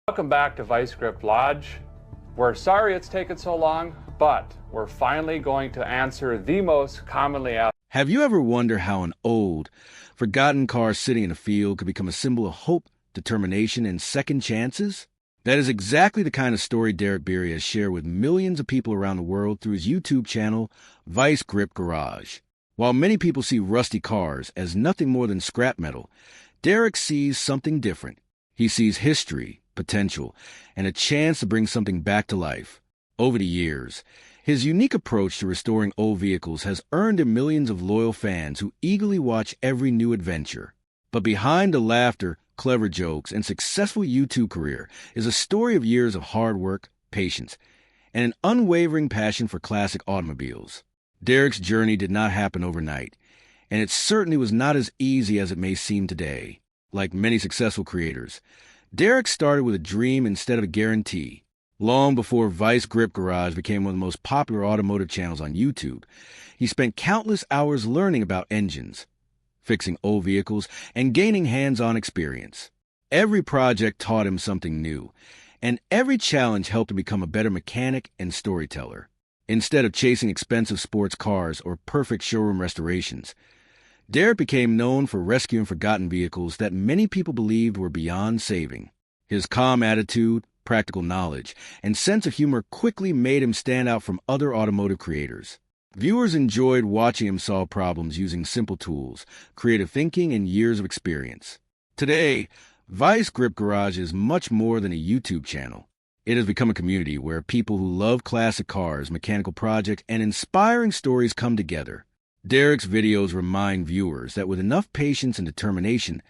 Welcome back to Vice Grip Lodge. We're sorry it's taken so long, but we're finally going to answer the most commonly asked. Have you ever wondered how an old, forgotten car sitting in a field could become a symbol of hope, determination, and second chances? That is exactly the kind of story Derek Bieri has shared with millions of people around the world through his YouTube channel, Vice Grip Garage. While many people see rusty cars as nothing more than scrap metal, Derek sees something different. He sees history, potential, and a chance to bring something back to life. Over the years, his unique approach to restoring old vehicles has earned him millions of loyal fans who eagerly watch every new adventure. But behind the laughter, clever jokes, and successful YouTube career is a story of years of hard work, patience, and an unwavering passion for classic automobiles. Derek's journey did not happen overnight, and it certainly was not as easy as it may seem today. Like many successful creators, Derek started with a dream instead of a guarantee. Long before Vice Grip Garage became one of the most popular automotive channels on YouTube, he spent countless hours learning about engines, fixing old vehicles, and gaining hands-on experience. Every project taught him something new, and every challenge helped him become a better mechanic and storyteller. Instead of chasing expensive sports cars or perfect showroom restorations, Derek became known for rescuing forgotten vehicles that many people believed were beyond saving. His calm attitude, practical knowledge, and sense of humor quickly made him stand out from other automotive creators. Viewers enjoyed watching him solve problems using simple tools, creative thinking, and years of experience. Today, Vice Grip Garage is much more than a YouTube channel. It has become a community where people who love classic cars, mechanical projects, and inspiring stories come together. Derek's videos remind viewers that with enough patience and determination,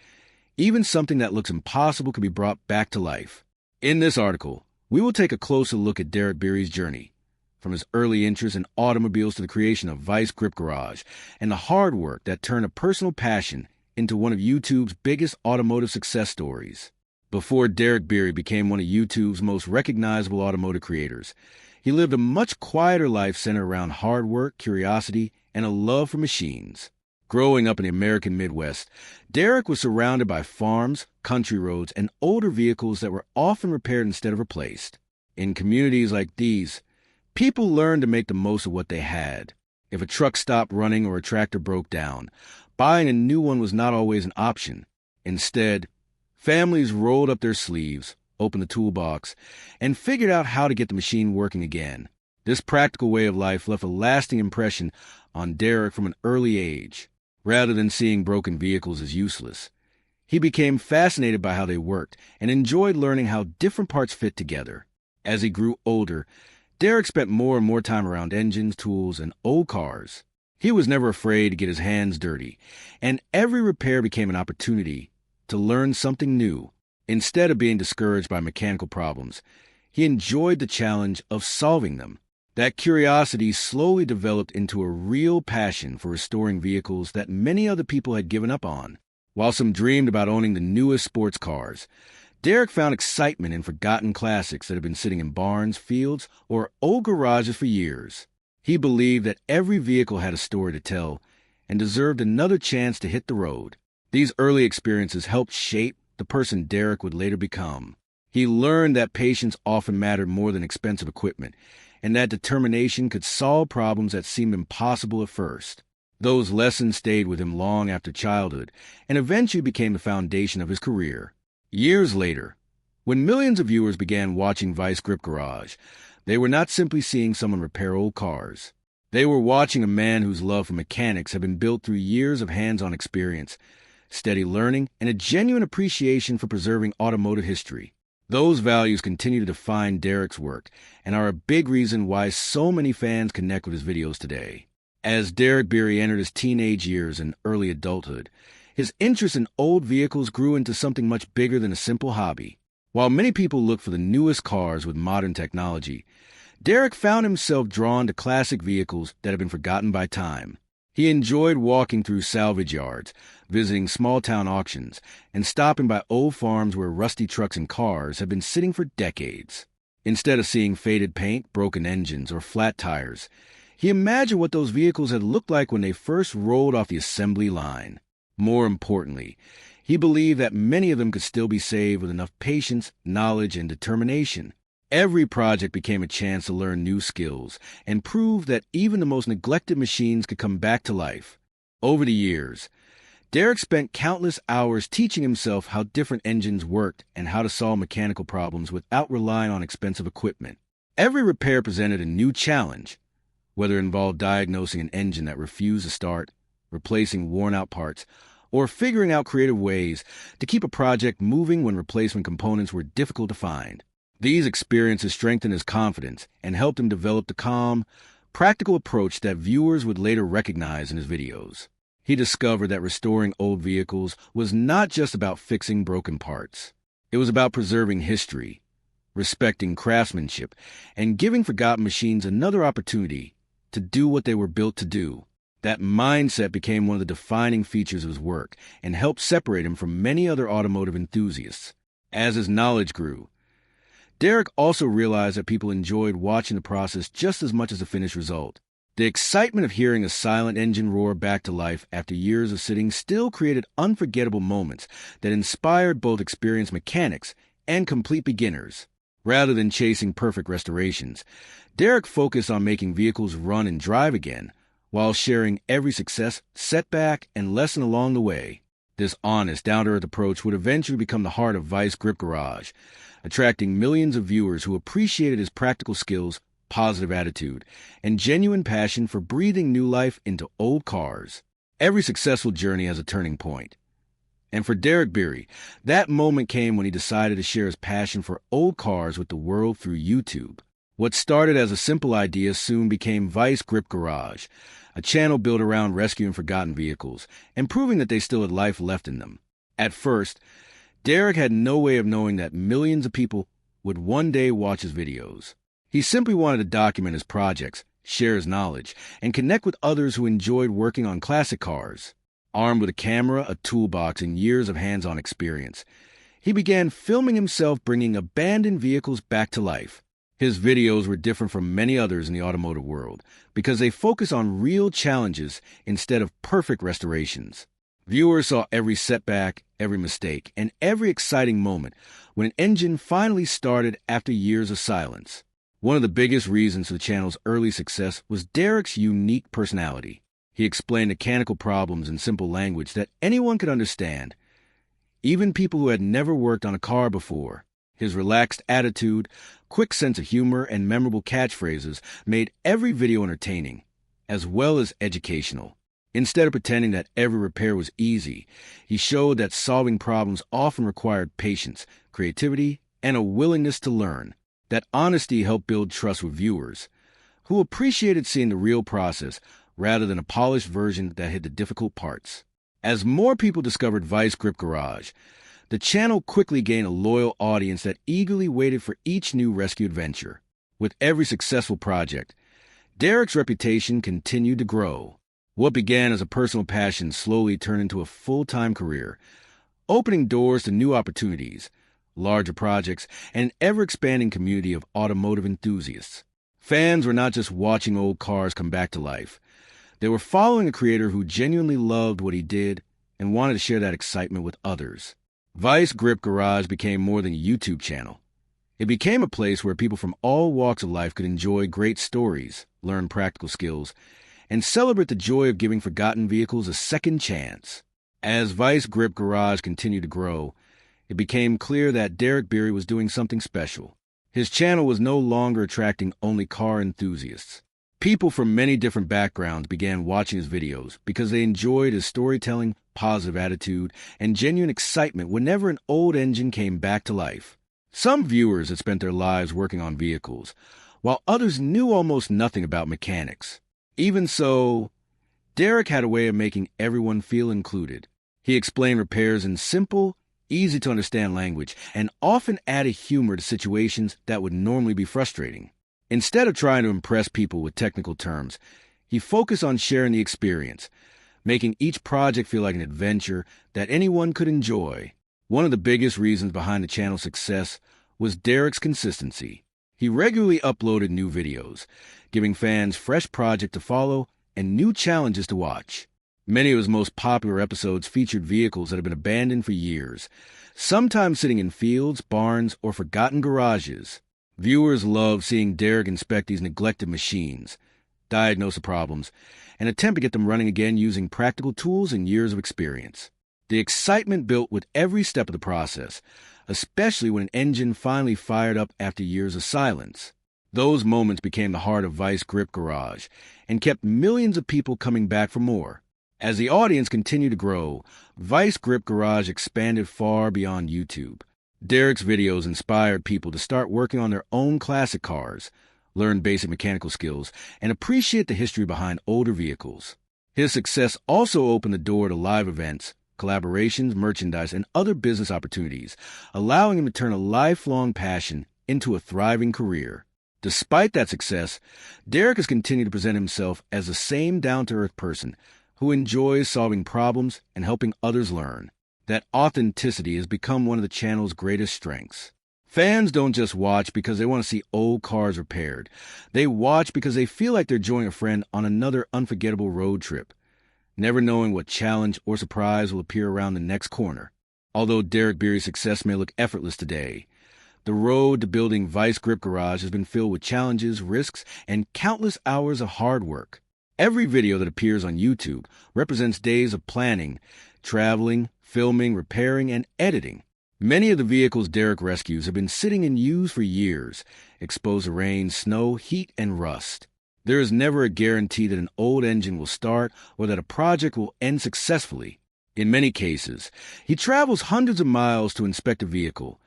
even something that looks impossible can be brought back to life. In this article, we will take a closer look at Derek Bieri's journey, from his early interest in automobiles to the creation of Vice Grip Garage, and the hard work that turned a personal passion into one of YouTube's biggest automotive success stories. Before Derek Bieri became one of YouTube's most recognizable automotive creators, he lived a much quieter life centered around hard work, curiosity, and a love for machines. Growing up in the American Midwest, Derek was surrounded by farms, country roads, and older vehicles that were often repaired instead of replaced. In communities like these, people learned to make the most of what they had. If a truck stopped running or a tractor broke down, buying a new one was not always an option. Instead, families rolled up their sleeves, opened the toolbox, and figured out how to get the machine working again. This practical way of life left a lasting impression on Derek from an early age. Rather than seeing broken vehicles as useless, he became fascinated by how they worked and enjoyed learning how different parts fit together. As he grew older, Derek spent more and more time around engines, tools, and old cars. He was never afraid to get his hands dirty, and every repair became an opportunity to learn something new. Instead of being discouraged by mechanical problems, he enjoyed the challenge of solving them. That curiosity slowly developed into a real passion for restoring vehicles that many other people had given up on. While some dreamed about owning the newest sports cars, Derek found excitement in forgotten classics that had been sitting in barns, fields, or old garages for years. He believed that every vehicle had a story to tell and deserved another chance to hit the road. These early experiences helped shape the person Derek would later become. He learned that patience often mattered more than expensive equipment, and that determination could solve problems that seemed impossible at first. Those lessons stayed with him long after childhood and eventually became the foundation of his career. Years later, when millions of viewers began watching Vice Grip Garage, they were not simply seeing someone repair old cars. They were watching a man whose love for mechanics had been built through years of hands-on experience, steady learning, and a genuine appreciation for preserving automotive history. Those values continue to define Derek's work and are a big reason why so many fans connect with his videos today. As Derek Bieri entered his teenage years and early adulthood, his interest in old vehicles grew into something much bigger than a simple hobby. While many people look for the newest cars with modern technology, Derek found himself drawn to classic vehicles that had been forgotten by time. He enjoyed walking through salvage yards, visiting small-town auctions, and stopping by old farms where rusty trucks and cars had been sitting for decades. Instead of seeing faded paint, broken engines, or flat tires, he imagined what those vehicles had looked like when they first rolled off the assembly line. More importantly, He believed that many of them could still be saved with enough patience, knowledge, and determination. Every project became a chance to learn new skills and prove that even the most neglected machines could come back to life. Over the years, Derek spent countless hours teaching himself how different engines worked and how to solve mechanical problems without relying on expensive equipment. Every repair presented a new challenge, whether it involved diagnosing an engine that refused to start, replacing worn-out parts, or figuring out creative ways to keep a project moving when replacement components were difficult to find. These experiences strengthened his confidence and helped him develop the calm, practical approach that viewers would later recognize in his videos. He discovered that restoring old vehicles was not just about fixing broken parts. It was about preserving history, respecting craftsmanship, and giving forgotten machines another opportunity to do what they were built to do. That mindset became one of the defining features of his work and helped separate him from many other automotive enthusiasts. As his knowledge grew, Derek also realized that people enjoyed watching the process just as much as the finished result. The excitement of hearing a silent engine roar back to life after years of sitting still created unforgettable moments that inspired both experienced mechanics and complete beginners. Rather than chasing perfect restorations, Derek focused on making vehicles run and drive again, while sharing every success, setback, and lesson along the way. This honest, down-to-earth approach would eventually become the heart of Vice Grip Garage, attracting millions of viewers who appreciated his practical skills, positive attitude, and genuine passion for breathing new life into old cars. Every successful journey has a turning point. And for Derek Bieri, that moment came when he decided to share his passion for old cars with the world through YouTube. What started as a simple idea soon became Vice Grip Garage, a channel built around rescuing forgotten vehicles and proving that they still had life left in them. At first, Derek had no way of knowing that millions of people would one day watch his videos. He simply wanted to document his projects, share his knowledge, and connect with others who enjoyed working on classic cars. Armed with a camera, a toolbox, and years of hands-on experience, he began filming himself bringing abandoned vehicles back to life. His videos were different from many others in the automotive world because they focus on real challenges instead of perfect restorations. Viewers saw every setback, every mistake, and every exciting moment when an engine finally started after years of silence. One of the biggest reasons for the channel's early success was Derek's unique personality. He explained mechanical problems in simple language that anyone could understand, even people who had never worked on a car before. His relaxed attitude, quick sense of humor, and memorable catchphrases made every video entertaining, as well as educational. Instead of pretending that every repair was easy, he showed that solving problems often required patience, creativity, and a willingness to learn. That honesty helped build trust with viewers, who appreciated seeing the real process rather than a polished version that hid the difficult parts. As more people discovered Vice Grip Garage, the channel quickly gained a loyal audience that eagerly waited for each new rescue adventure. With every successful project, Derek's reputation continued to grow. What began as a personal passion slowly turned into a full-time career, opening doors to new opportunities, larger projects, and an ever-expanding community of automotive enthusiasts. Fans were not just watching old cars come back to life. They were following a creator who genuinely loved what he did and wanted to share that excitement with others. Vice Grip Garage became more than a YouTube channel. It became a place where people from all walks of life could enjoy great stories, learn practical skills, and celebrate the joy of giving forgotten vehicles a second chance. As Vice Grip Garage continued to grow, it became clear that Derek Bieri was doing something special. His channel was no longer attracting only car enthusiasts. People from many different backgrounds began watching his videos because they enjoyed his storytelling, positive attitude, and genuine excitement whenever an old engine came back to life. Some viewers had spent their lives working on vehicles, while others knew almost nothing about mechanics. Even so, Derek had a way of making everyone feel included. He explained repairs in simple, easy-to-understand language, and often added humor to situations that would normally be frustrating. Instead of trying to impress people with technical terms, he focused on sharing the experience, making each project feel like an adventure that anyone could enjoy. One of the biggest reasons behind the channel's success was Derek's consistency. He regularly uploaded new videos, giving fans fresh projects to follow and new challenges to watch. Many of his most popular episodes featured vehicles that have been abandoned for years, sometimes sitting in fields, barns, or forgotten garages. Viewers love seeing Derek inspect these neglected machines, diagnose the problems, and attempt to get them running again using practical tools and years of experience. The excitement built with every step of the process, especially when an engine finally fired up after years of silence. Those moments became the heart of Vice Grip Garage and kept millions of people coming back for more. As the audience continued to grow, Vice Grip Garage expanded far beyond YouTube. Derek's videos inspired people to start working on their own classic cars, learn basic mechanical skills, and appreciate the history behind older vehicles. His success also opened the door to live events, collaborations, merchandise, and other business opportunities, allowing him to turn a lifelong passion into a thriving career. Despite that success, Derek has continued to present himself as the same down-to-earth person who enjoys solving problems and helping others learn. That authenticity has become one of the channel's greatest strengths. Fans don't just watch because they want to see old cars repaired. They watch because they feel like they're joining a friend on another unforgettable road trip, never knowing what challenge or surprise will appear around the next corner. Although Derek Bieri's success may look effortless today, the road to building Vice Grip Garage has been filled with challenges, risks, and countless hours of hard work. Every video that appears on YouTube represents days of planning, traveling, filming, repairing, and editing. Many of the vehicles Derek rescues have been sitting in use for years, exposed to rain, snow, heat, and rust. There is never a guarantee that an old engine will start or that a project will end successfully. In many cases, he travels hundreds of miles to inspect a vehicle,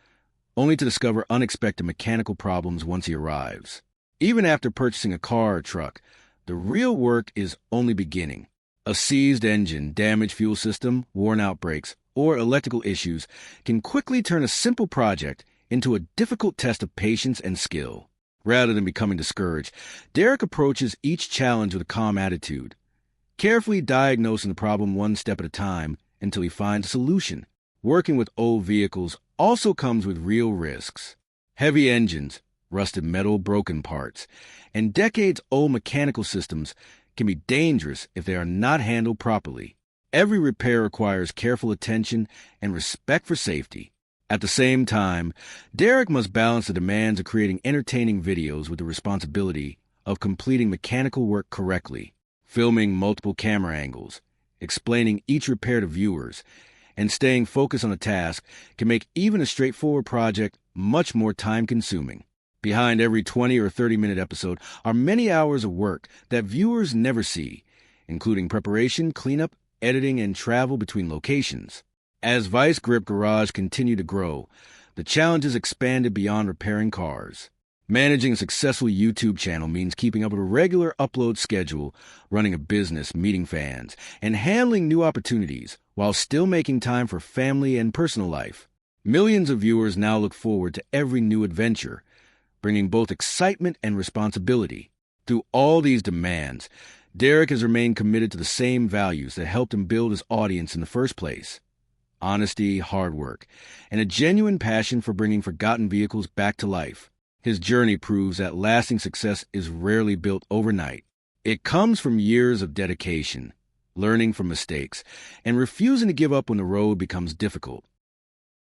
only to discover unexpected mechanical problems once he arrives. Even after purchasing a car or truck, the real work is only beginning. A seized engine, damaged fuel system, worn-out brakes, or electrical issues can quickly turn a simple project into a difficult test of patience and skill. Rather than becoming discouraged, Derek approaches each challenge with a calm attitude, carefully diagnosing the problem one step at a time until he finds a solution. Working with old vehicles also comes with real risks. Heavy engines, rusted metal, broken parts, and decades-old mechanical systems can be dangerous if they are not handled properly. Every repair requires careful attention and respect for safety. At the same time, Derek must balance the demands of creating entertaining videos with the responsibility of completing mechanical work correctly, filming multiple camera angles, explaining each repair to viewers, and staying focused on the task can make even a straightforward project much more time-consuming. Behind every 20 or 30-minute episode are many hours of work that viewers never see, including preparation, cleanup, editing, and travel between locations. As Vice Grip Garage continued to grow, the challenges expanded beyond repairing cars. Managing a successful YouTube channel means keeping up with a regular upload schedule, running a business, meeting fans, and handling new opportunities while still making time for family and personal life. Millions of viewers now look forward to every new adventure, bringing both excitement and responsibility. Through all these demands, Derek has remained committed to the same values that helped him build his audience in the first place: honesty, hard work, and a genuine passion for bringing forgotten vehicles back to life. His journey proves that lasting success is rarely built overnight. It comes from years of dedication, learning from mistakes, and refusing to give up when the road becomes difficult.